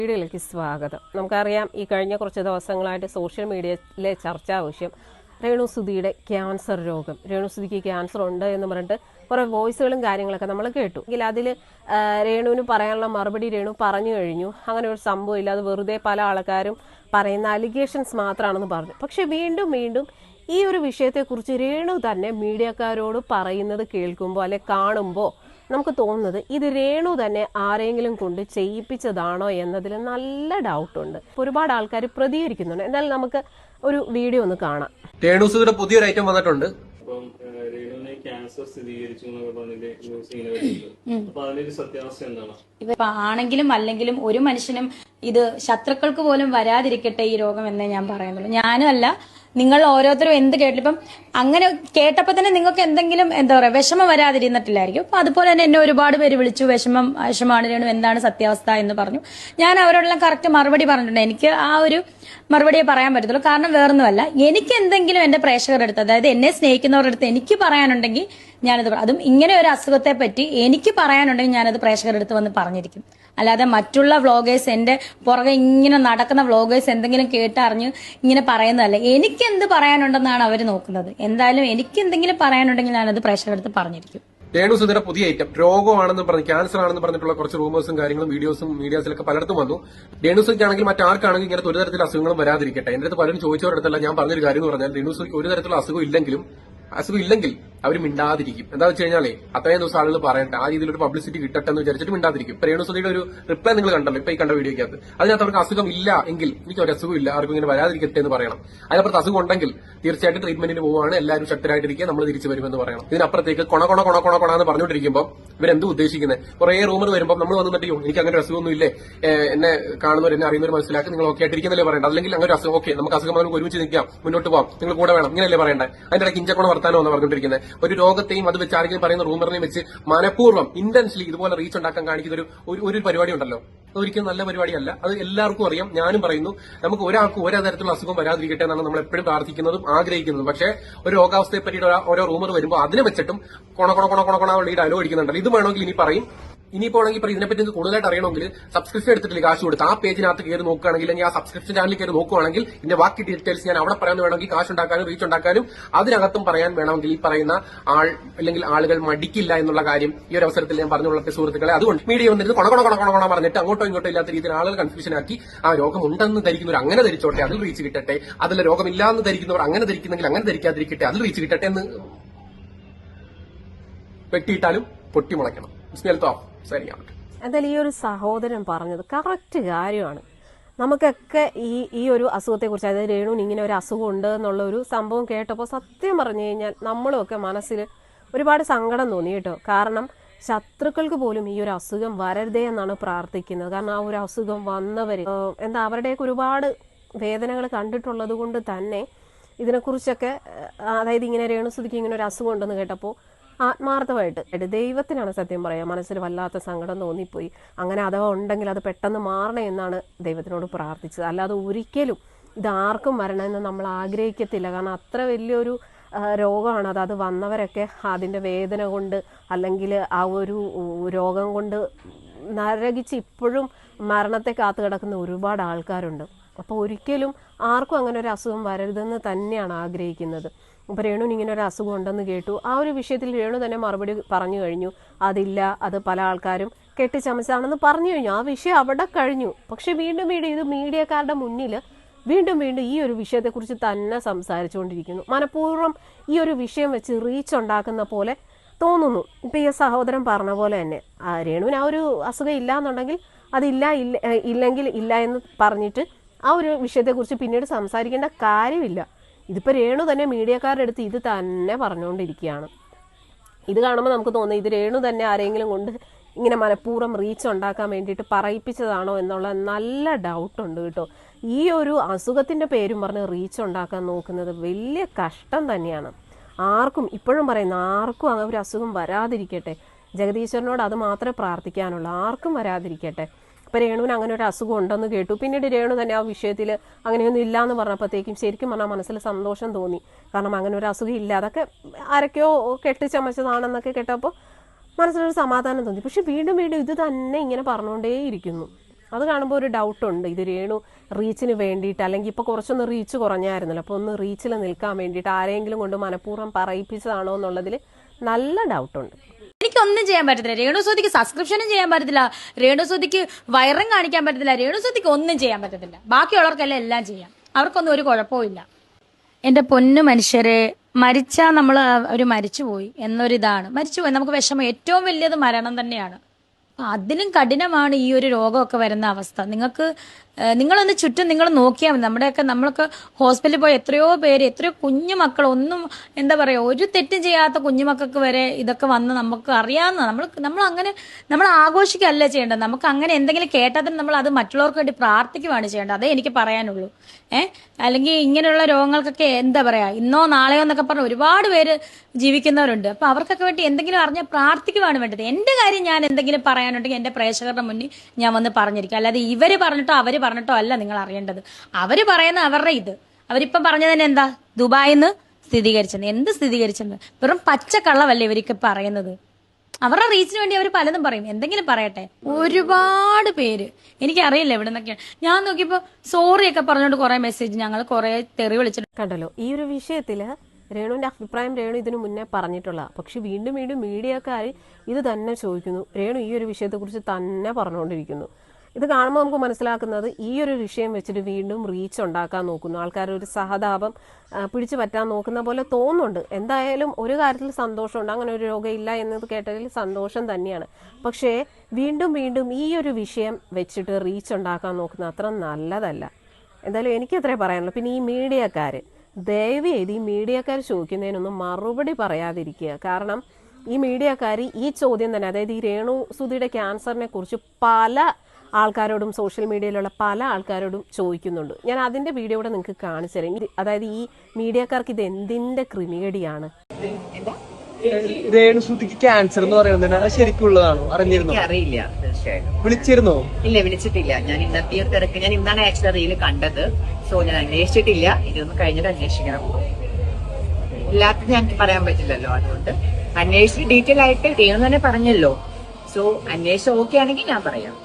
വീഡിയോയിലേക്ക് സ്വാഗതം. നമുക്കറിയാം, ഈ കഴിഞ്ഞ കുറച്ച് ദിവസങ്ങളായിട്ട് സോഷ്യൽ മീഡിയയിലെ ചർച്ചാ വിഷയം രേണുസുധിയുടെ ക്യാൻസർ രോഗം. രേണുസുധിക്ക് ക്യാൻസർ ഉണ്ട് എന്ന് പറഞ്ഞിട്ട് കുറേ വോയിസുകളും കാര്യങ്ങളൊക്കെ നമ്മൾ കേട്ടു. എങ്കിൽ അതിൽ രേണുവിന് പറയാനുള്ള മറുപടി രേണു പറഞ്ഞു കഴിഞ്ഞു. അങ്ങനെ ഒരു സംഭവമില്ല, അത് വെറുതെ പല ആൾക്കാരും പറയുന്ന അലിഗേഷൻസ് മാത്രമാണെന്ന് പറഞ്ഞു. പക്ഷെ വീണ്ടും ഈ ഒരു വിഷയത്തെക്കുറിച്ച് രേണു തന്നെ മീഡിയക്കാരോട് പറയുന്നത് കേൾക്കുമ്പോൾ അല്ലെ കാണുമ്പോൾ നമുക്ക് തോന്നുന്നത് ഇത് രേണു തന്നെ ആരെങ്കിലും കൊണ്ട് ചെയ്യിപ്പിച്ചതാണോ എന്നതിൽ നല്ല ഡൗട്ടുണ്ട്. ഒരുപാട് ആൾക്കാർ പ്രതികരിക്കുന്നുണ്ട്. എന്തായാലും നമുക്ക് ഒരു വീഡിയോ ഒന്ന് കാണാം. രേണുസുധിയുടെ പുതിയൊരു ഐറ്റം വന്നിട്ടുണ്ട്. ക്യാൻസർ സ്ഥിരീകരിച്ചു അപ്പൊ അതിന്റെ സത്യാവസ്ഥ എന്താണ്? ഇപ്പൊ ആണെങ്കിലും അല്ലെങ്കിലും ഒരു മനുഷ്യനും ഇത് ശത്രുക്കൾക്ക് പോലും വരാതിരിക്കട്ടെ ഈ രോഗം എന്നേ ഞാൻ പറയുന്നുള്ളൂ. ഞാനും അല്ല, നിങ്ങൾ ഓരോരുത്തരും എന്ത് കേട്ടില്ല. ഇപ്പം അങ്ങനെ കേട്ടപ്പോ തന്നെ നിങ്ങൾക്ക് എന്തെങ്കിലും എന്താ പറയാ വിഷമം വരാതിരുന്നിട്ടില്ലായിരിക്കും. അപ്പൊ അതുപോലെ തന്നെ എന്നെ ഒരുപാട് പേര് വിളിച്ചു, വിഷമാണ് രേണു, എന്താണ് സത്യാവസ്ഥ എന്ന് പറഞ്ഞു. ഞാൻ അവരോടെല്ലാം കറക്റ്റ് മറുപടി പറഞ്ഞിട്ടുണ്ട്. എനിക്ക് ആ ഒരു മറുപടിയെ പറയാൻ പറ്റത്തുള്ളൂ. കാരണം വേറൊന്നുമല്ല, എനിക്ക് എന്തെങ്കിലും എന്റെ പ്രേക്ഷകരുടെ അടുത്ത്, അതായത് എന്നെ സ്നേഹിക്കുന്നവരുടെ അടുത്ത് എനിക്ക് പറയാനുണ്ടെങ്കിൽ ഞാനത്, അതും ഇങ്ങനെ ഒരു അസുഖത്തെ പറ്റി എനിക്ക് പറയാനുണ്ടെങ്കിൽ ഞാനത് പ്രേക്ഷകരുടെ അടുത്ത് വന്ന് പറഞ്ഞിരിക്കും. അല്ലാതെ മറ്റുള്ള വ്ളോഗേഴ്സ്, എന്റെ പുറകെ ഇങ്ങനെ നടക്കുന്ന വ്ളോഗേഴ്സ് എന്തെങ്കിലും കേട്ടറിഞ്ഞ് ഇങ്ങനെ പറയുന്നതല്ല. എനിക്ക് എന്ത് പറയാനുണ്ടെന്നാണ് അവർ നോക്കുന്നത്. എന്തായാലും എനിക്ക് എന്തെങ്കിലും പറയാനുണ്ടെങ്കിൽ ഞാനത് പ്രേക്ഷകരുടെ അടുത്ത് പറഞ്ഞിരിക്കും. രേണുസുധിയുടെ പുതിയ ഐറ്റം രോഗമാണെന്ന് പറഞ്ഞ്, ക്യാൻസർ ആണെന്ന് പറഞ്ഞിട്ടുള്ള കുറച്ച് റൂമേഴ്സും കാര്യങ്ങളും വീഡിയോസും മീഡിയാസിലൊക്കെ പലയിടത്തും വന്നു. രേണുസുധിക്കാണെങ്കിൽ മറ്റാർക്കാണെങ്കിൽ ഇങ്ങനത്തെ ഒരു തരത്തിലുള്ള അസുഖങ്ങളും വരാതിരിക്കട്ടെ. എന്റെ അടുത്ത് പലരും ചോദിച്ചവരടുത്തല്ല ഞാൻ പറഞ്ഞൊരു കാര്യം എന്ന് പറഞ്ഞാൽ, രേണുസുധിക്ക് ഒരു തരത്തിലുള്ള അസുഖം ഇല്ലെങ്കിൽ അവർ മിണ്ടാതിരിക്കും. എന്താ വെച്ച് കഴിഞ്ഞാലേ അത്രയും ദിവസം ആളുകൾ പറയട്ടെ, ആ രീതിയിൽ ഒരു പബ്ലിസിറ്റി കിട്ടട്ടെ എന്ന് വിചാരിച്ചിട്ട് മിണ്ടാതിരിക്കും. ഇപ്പൊ രേണുസുധിയുടെ ഒരു റിപ്ലൈ നിങ്ങൾ കണ്ടല്ലോ, ഇപ്പൊ ഈ കണ്ട വീഡിയോക്കകത്ത്. അതിനകത്ത് അവർക്ക് അസുഖം ഇല്ല എങ്കിൽ എനിക്ക് ഒരു അസുഖം ഇല്ല, ആർക്കും ഇങ്ങനെ വരാതിരിക്കട്ടെ എന്ന് പറയണം. അതിനപ്പുറത്ത് അസുഖം ഉണ്ടെങ്കിൽ തീർച്ചയായിട്ടും ട്രീറ്റ്മെന്റിന് പോവുകയാണ്, എല്ലാവരും ശക്തരായിട്ടിരിക്കുക, നമ്മൾ തിരിച്ചു വരുമെന്ന് പറയണം. ഇതിനപ്പുറത്തേക്ക് കൊണ എന്ന് പറഞ്ഞുകൊണ്ടിരിക്കുമ്പോൾ ഇവരെന്ത് ഉദ്ദേശിക്കുന്നത്? കുറെ റൂമർ വരുമ്പോൾ നമ്മൾ വന്നിട്ട് എനിക്ക് അങ്ങനെ ഒരു അസുഖമൊന്നും ഇല്ലേ, എന്നെ കാണുന്നവർ എന്നെ അറിയുന്നവർ മനസ്സിലാക്കി നിങ്ങൾ ഓക്കെ ആയിട്ടിരിക്കുന്നല്ലേ പറയണ്ട. അല്ലെങ്കിൽ അങ്ങനെ ഒരു അസുഖം, ഓക്കെ നമുക്ക് അസുഖം നമുക്ക് ഒരുമിച്ച് നിൽക്കാം, മുന്നോട്ട് പോകാം, നിങ്ങൾ കൂടെ വേണം, ഇങ്ങനെയല്ലേ പറയണ്ടേ? അതിന്റെ ഇടയ്ക്ക് ഇഞ്ചക്കോണ വർത്താനോ എന്ന് പറഞ്ഞുകൊണ്ടിരിക്കുന്നത്. ഒരു രോഗത്തെയും അത് വെച്ച് ആരെങ്കിലും പറയുന്ന റൂമറിനെയും വെച്ച് മനഃപൂർവ്വം ഇന്റൻസ്ലി ഇതുപോലെ റീച്ച് ഉണ്ടാക്കാൻ കാണിക്കുന്ന ഒരു പരിപാടി ഉണ്ടല്ലോ, അതൊരിക്കലും നല്ല പരിപാടിയല്ല. അത് എല്ലാവർക്കും അറിയാം. ഞാനും പറയുന്നു, നമുക്ക് ഒരാൾക്കും ഓരോ തരത്തിലുള്ള അസുഖം വരാതിരിക്കട്ടെ എന്നാണ് നമ്മൾ എപ്പോഴും പ്രാർത്ഥിക്കുന്നതും ആഗ്രഹിക്കുന്നതും. പക്ഷേ ഒരു രോഗാവസ്ഥയെ പറ്റിയിട്ട് ഓരോ റൂമർ വരുമ്പോൾ അതിനെ വെച്ചിട്ടും കൊണ ഈ ഡയലോഗ് അടിക്കുന്നുണ്ടല്ലോ. ഇത് വേണമെങ്കിൽ ഇനി പറയും. ഇനിയിപ്പോൾ ആണെങ്കിൽ ഇതിനെപ്പറ്റി കൂടുതലായിട്ട് അറിയണമെങ്കിൽ സബ്സ്ക്രിപ്ഷൻ എടുത്തിട്ടില്ല, കാശ് കൊടുത്ത് ആ പേജിനകത്ത് കയറി നോക്കുകയാണെങ്കിൽ, അല്ലെങ്കിൽ ആ സബ്സ്ക്രിപ്ഷൻ ചാനലിൽ കയറി നോക്കുകയാണെങ്കിൽ ഇതിന്റെ ബാക്കി ഡീറ്റെയിൽസ് ഞാൻ അവിടെ പറയാൻ വേണമെങ്കിൽ കാശ് ഉണ്ടാക്കാനും റീച്ച് ഉണ്ടാക്കാനും അതിനകത്തും പറയാൻ വേണമെങ്കിൽ ഈ പറയുന്ന അല്ലെങ്കിൽ ആളുകൾ മടിക്കില്ല എന്നുള്ള കാര്യം ഈ ഒരു അവസരത്തിൽ ഞാൻ പറഞ്ഞുകൊള്ളട്ടെ സുഹൃത്തുക്കളെ. അതുകൊണ്ട് മീഡിയ വന്നിരുന്ന് കൊണ പറഞ്ഞിട്ട് അങ്ങോട്ടോ ഇങ്ങോട്ടോ ഇല്ലാത്ത രീതിയിൽ ആളുകൾ കൺഫ്യൂഷൻ ആക്കി ആ രോഗം ഉണ്ടെന്ന് ധരിക്കുന്നവർ അങ്ങനെ ധരിച്ചോട്ടെ, അതിൽ റീച്ച് കിട്ടട്ടെ, അതിൽ രോഗമില്ലാന്ന് ധരിക്കുന്നവർ അങ്ങനെ ധരിക്കുന്നെങ്കിൽ അങ്ങനെ ധരിക്കാതിരിക്കട്ടെ, അതിൽ റീച്ച് കിട്ടട്ടെ എന്ന് വെട്ടിയിട്ടാലും പൊട്ടിമുളയ്ക്കണം. എന്തായാലും ഈ ഒരു സഹോദരൻ പറഞ്ഞത് കറക്റ്റ് കാര്യമാണ്. നമുക്കൊക്കെ ഈ ഒരു അസുഖത്തെക്കുറിച്ച്, അതായത് രേണുവിന് ഇങ്ങനെ ഒരു അസുഖം ഉണ്ട് എന്നുള്ള ഒരു സംഭവം കേട്ടപ്പോൾ സത്യം പറഞ്ഞു കഴിഞ്ഞാൽ നമ്മളുമൊക്കെ മനസ്സിൽ ഒരുപാട് സങ്കടം തോന്നി കേട്ടോ. കാരണം ശത്രുക്കൾക്ക് പോലും ഈ ഒരു അസുഖം വരരുതേ എന്നാണ് പ്രാർത്ഥിക്കുന്നത്. കാരണം ആ ഒരു അസുഖം വന്നവർ അവരുടെയൊക്കെ ഒരുപാട് വേദനകൾ കണ്ടിട്ടുള്ളത് കൊണ്ട് തന്നെ ഇതിനെക്കുറിച്ചൊക്കെ, അതായത് ഇങ്ങനെ രേണുസുധിക്ക് ഇങ്ങനെ ഒരു അസുഖം ഉണ്ടെന്ന് കേട്ടപ്പോൾ ആത്മാർത്ഥമായിട്ട് ദൈവത്തിനാണ് സത്യം പറയാം മനസ്സിൽ വല്ലാത്ത സങ്കടം തോന്നിപ്പോയി. അങ്ങനെ അഥവാ ഉണ്ടെങ്കിൽ അത് പെട്ടെന്ന് മാറണേ എന്നാണ് ദൈവത്തിനോട് പ്രാർത്ഥിച്ചത്. അല്ലാതെ ഒരിക്കലും ഇതാർക്കും വരണമെന്ന് നമ്മൾ ആഗ്രഹിക്കത്തില്ല. കാരണം അത്ര വലിയൊരു രോഗമാണ് അത് വന്നവരൊക്കെ അതിൻ്റെ വേദന കൊണ്ട് അല്ലെങ്കിൽ ആ ഒരു രോഗം കൊണ്ട് നരകിച്ച് ഇപ്പോഴും മരണത്തെ കാത്തു കിടക്കുന്ന ഒരുപാട് ആൾക്കാരുണ്ട്. അപ്പോൾ ഒരിക്കലും ആർക്കും അങ്ങനെ ഒരു അസുഖം വരരുതെന്ന് തന്നെയാണ് ആഗ്രഹിക്കുന്നത്. അപ്പോൾ രേണുവിന് ഇങ്ങനെ ഒരു അസുഖം ഉണ്ടെന്ന് കേട്ടു. ആ ഒരു വിഷയത്തിൽ രേണു തന്നെ മറുപടി പറഞ്ഞു കഴിഞ്ഞു. അതില്ല, അത് പല ആൾക്കാരും കെട്ടിച്ചമച്ചാണെന്ന് പറഞ്ഞു കഴിഞ്ഞു. ആ വിഷയം അവിടെ കഴിഞ്ഞു. പക്ഷെ വീണ്ടും ഇത് മീഡിയക്കാരുടെ മുന്നിൽ വീണ്ടും ഈ ഒരു വിഷയത്തെക്കുറിച്ച് തന്നെ സംസാരിച്ചുകൊണ്ടിരിക്കുന്നു. മനഃപൂർവ്വം ഈ ഒരു വിഷയം വെച്ച് റീച്ച് ഉണ്ടാക്കുന്ന പോലെ തോന്നുന്നു. ഇപ്പം ഈ സഹോദരൻ പറഞ്ഞ പോലെ തന്നെ രേണുവിന് ആ ഒരു അസുഖം ഇല്ല എന്നുണ്ടെങ്കിൽ ഇല്ലെങ്കിൽ ഇല്ല എന്ന് പറഞ്ഞിട്ട് ആ ഒരു വിഷയത്തെക്കുറിച്ച് പിന്നീട് സംസാരിക്കേണ്ട കാര്യമില്ല. ഇതിപ്പോൾ രേണു തന്നെ മീഡിയക്കാരുടെ അടുത്ത് ഇത് തന്നെ പറഞ്ഞുകൊണ്ടിരിക്കുകയാണ്. ഇത് കാണുമ്പോൾ നമുക്ക് തോന്നുന്നത് ഇത് രേണു തന്നെ ആരെങ്കിലും കൊണ്ട് ഇങ്ങനെ മനഃപൂർവ്വം റീച്ച് ഉണ്ടാക്കാൻ വേണ്ടിയിട്ട് പറയിപ്പിച്ചതാണോ എന്നുള്ള നല്ല ഡൗട്ടുണ്ട് കേട്ടോ. ഈ ഒരു അസുഖത്തിൻ്റെ പേരും പറഞ്ഞ് റീച്ച് ഉണ്ടാക്കാൻ നോക്കുന്നത് വലിയ കഷ്ടം തന്നെയാണ്. ആർക്കും, ഇപ്പോഴും പറയുന്ന ആർക്കും ആ ഒരു അസുഖം വരാതിരിക്കട്ടെ. ജഗദീശ്വരനോട് അത് മാത്രമേ പ്രാർത്ഥിക്കാനുള്ളൂ, ആർക്കും വരാതിരിക്കട്ടെ. ഇപ്പം രേണുവിന് അങ്ങനെ ഒരു അസുഖം ഉണ്ടെന്ന് കേട്ടു. പിന്നീട് രേണു തന്നെ ആ വിഷയത്തിൽ അങ്ങനെയൊന്നും ഇല്ല എന്ന് പറഞ്ഞപ്പോഴത്തേക്കും ശരിക്കും പറഞ്ഞാൽ മനസ്സിൽ സന്തോഷം തോന്നി. കാരണം അങ്ങനെ ഒരു അസുഖം ഇല്ല, അതൊക്കെ ആരൊക്കെയോ കെട്ടിച്ചമച്ചതാണെന്നൊക്കെ കേട്ടപ്പോൾ മനസ്സിലൊരു സമാധാനം തോന്നി. പക്ഷെ വീണ്ടും ഇത് തന്നെ ഇങ്ങനെ പറഞ്ഞുകൊണ്ടേയിരിക്കുന്നു. അത് കാണുമ്പോൾ ഒരു ഡൗട്ടുണ്ട്, ഇത് രേണു റീച്ചിന് വേണ്ടിയിട്ട്, അല്ലെങ്കിൽ ഇപ്പോൾ കുറച്ചൊന്ന് റീച്ച് കുറഞ്ഞായിരുന്നല്ലോ, അപ്പോൾ ഒന്ന് റീച്ചിൽ നിൽക്കാൻ വേണ്ടിയിട്ട് ആരെങ്കിലും കൊണ്ട് മനഃപൂർവ്വം പറയിപ്പിച്ചതാണോ എന്നുള്ളതിൽ നല്ല ഡൗട്ടുണ്ട്. എനിക്കൊന്നും ചെയ്യാൻ പറ്റത്തില്ല. രേണുസുതിക്ക് സബ്സ്ക്രിപ്ഷനും ചെയ്യാൻ പറ്റത്തില്ല, രേണുസുതിക്ക് വയറും കാണിക്കാൻ പറ്റത്തില്ല, രേണുസുതിക്ക് ഒന്നും ചെയ്യാൻ പറ്റത്തില്ല. ബാക്കിയുള്ളവർക്കെല്ലാം എല്ലാം ചെയ്യാം, അവർക്കൊന്നും ഒരു കുഴപ്പമില്ല. എന്റെ പൊന്നു മനുഷ്യരെ, മരിച്ചാൽ നമ്മൾ അവർ മരിച്ചുപോയി എന്നൊരിതാണ്. മരിച്ചുപോയി, നമുക്ക് വിഷമം. ഏറ്റവും വലിയത് മരണം തന്നെയാണ്. അതിലും കഠിനമാണ് ഈ ഒരു രോഗമൊക്കെ വരുന്ന അവസ്ഥ. നിങ്ങളൊന്ന് ചുറ്റും നിങ്ങൾ നോക്കിയാൽ മതി. നമ്മളൊക്കെ ഹോസ്പിറ്റലിൽ പോയി എത്രയോ പേര്, എത്രയോ കുഞ്ഞു മക്കൾ, ഒന്നും എന്താ പറയുക, ഒരു തെറ്റും ചെയ്യാത്ത കുഞ്ഞുമക്കൾക്ക് വരെ ഇതൊക്കെ വന്ന് നമുക്ക് അറിയാവുന്ന, നമ്മൾ ആഘോഷിക്കുകയല്ല ചെയ്യേണ്ടത്. നമുക്ക് അങ്ങനെ എന്തെങ്കിലും കേട്ടാൽ തന്നെ നമ്മൾ അത് മറ്റുള്ളവർക്ക് വേണ്ടി പ്രാർത്ഥിക്കുകയാണ് ചെയ്യേണ്ടത്. അതേ എനിക്ക് പറയാനുള്ളൂ. അല്ലെങ്കിൽ ഇങ്ങനെയുള്ള രോഗങ്ങൾക്കൊക്കെ എന്താ പറയാ, ഇന്നോ നാളെയോ എന്നൊക്കെ പറഞ്ഞ് ഒരുപാട് പേര് ജീവിക്കുന്നവരുണ്ട്. അപ്പൊ അവർക്കൊക്കെ വേണ്ടി എന്തെങ്കിലും അറിഞ്ഞാൽ പ്രാർത്ഥിക്കുകയാണ് വേണ്ടത്. എന്റെ കാര്യം ഞാൻ എന്തെങ്കിലും പറയാനുണ്ടെങ്കിൽ എന്റെ പ്രേക്ഷകരുടെ മുന്നിൽ ഞാൻ വന്ന് പറഞ്ഞിരിക്കും. അല്ലാതെ ഇവര് പറഞ്ഞിട്ടോ അവര് പറഞ്ഞിട്ടോ അല്ല നിങ്ങൾ അറിയേണ്ടത്. അവര് പറയുന്ന അവരുടെ അവരിപ്പം പറഞ്ഞത് തന്നെ എന്താ, ദുബായിന്ന് സ്ഥിരീകരിച്ചത്. എന്ത് സ്ഥിരീകരിച്ചത്? വെറും പച്ചക്കള്ളവല്ലേ ഇവർക്ക് പറയുന്നത്. അവരുടെ റീച്ചിന് വേണ്ടി അവർ പലതും പറയും, എന്തെങ്കിലും പറയട്ടെ. ഒരുപാട് പേര്, എനിക്കറിയില്ല എവിടെ നിന്നൊക്കെയാണ്. ഞാൻ നോക്കിയപ്പോ സോറിയൊക്കെ പറഞ്ഞോണ്ട് കുറെ മെസ്സേജ്, ഞങ്ങൾ കുറെ തെറി വിളിച്ചിട്ട് കണ്ടല്ലോ. ഈ ഒരു വിഷയത്തില് രേണുവിന്റെ അഭിപ്രായം രേണു ഇതിനു മുന്നേ പറഞ്ഞിട്ടുള്ള, പക്ഷെ വീണ്ടും മീഡിയക്കാർ ഇത് തന്നെ ചോദിക്കുന്നു. രേണു ഈ ഒരു വിഷയത്തെക്കുറിച്ച് തന്നെ പറഞ്ഞുകൊണ്ടിരിക്കുന്നു. ഇത് കാണുമ്പോൾ നമുക്ക് മനസ്സിലാക്കുന്നത് ഈ ഒരു വിഷയം വെച്ചിട്ട് വീണ്ടും റീച്ച് ഉണ്ടാക്കാൻ നോക്കുന്നു. ആൾക്കാർ ഒരു സഹതാപം പിടിച്ചു പറ്റാൻ നോക്കുന്ന പോലെ തോന്നുന്നുണ്ട്. എന്തായാലും ഒരു കാര്യത്തിൽ സന്തോഷമുണ്ട്, അങ്ങനെ ഒരു രോഗം ഇല്ല എന്നത് കേട്ടതിൽ സന്തോഷം തന്നെയാണ്. പക്ഷേ വീണ്ടും ഈ ഒരു വിഷയം വെച്ചിട്ട് റീച്ച് ഉണ്ടാക്കാൻ നോക്കുന്നത് അത്ര നല്ലതല്ല. എന്തായാലും എനിക്കത്രേ പറയാനുള്ളൂ. പിന്നെ ഈ മീഡിയക്കാർ, ദയവ് ചെയ്ത് ഈ മീഡിയക്കാർ ചോദിക്കുന്നതിനൊന്നും മറുപടി പറയാതിരിക്കുക. കാരണം ഈ മീഡിയക്കാർ ഈ ചോദ്യം തന്നെ, അതായത് ഈ രേണു സുധിയുടെ ക്യാൻസറിനെ കുറിച്ച് പല ആൾക്കാരോടും സോഷ്യൽ മീഡിയയിലുള്ള പല ആൾക്കാരോടും ചോദിക്കുന്നുണ്ട്. ഞാൻ അതിന്റെ വീഡിയോ കൂടെ നിങ്ങൾക്ക് കാണിച്ചു തരാം. അതായത് ഈ മീഡിയക്കാർക്ക് ഇത് എന്തിന്റെ ക്രിമികടിയാണ്? രേണുസുതിക്ക് ക്യാൻസർ എന്ന് പറയുന്നത് അത് ശരിക്കുള്ളതാണോ? അറിഞ്ഞിരുന്നോ? അറിയില്ല, തീർച്ചയായിട്ടും. വിളിച്ചിരുന്നോ? ഇല്ല, വിളിച്ചിട്ടില്ല. ഞാൻ ഇന്നത്തെ ഈ തിരക്ക്, ഞാൻ ഇന്നാണ് ആക്ച്വലി റീല് കണ്ടത്. സോ ഞാൻ അന്വേഷിച്ചിട്ടില്ല. ഇതൊന്നും കഴിഞ്ഞിട്ട് അന്വേഷിക്കണം. എല്ലാത്തിനും എനിക്ക് പറയാൻ പറ്റില്ലല്ലോ, അതുകൊണ്ട് അന്വേഷിച്ച് ഡീറ്റെയിൽ ആയിട്ട് രേണു തന്നെ പറഞ്ഞല്ലോ. സോ അന്വേഷിച്ച് ഓക്കെ ആണെങ്കിൽ ഞാൻ പറയാം.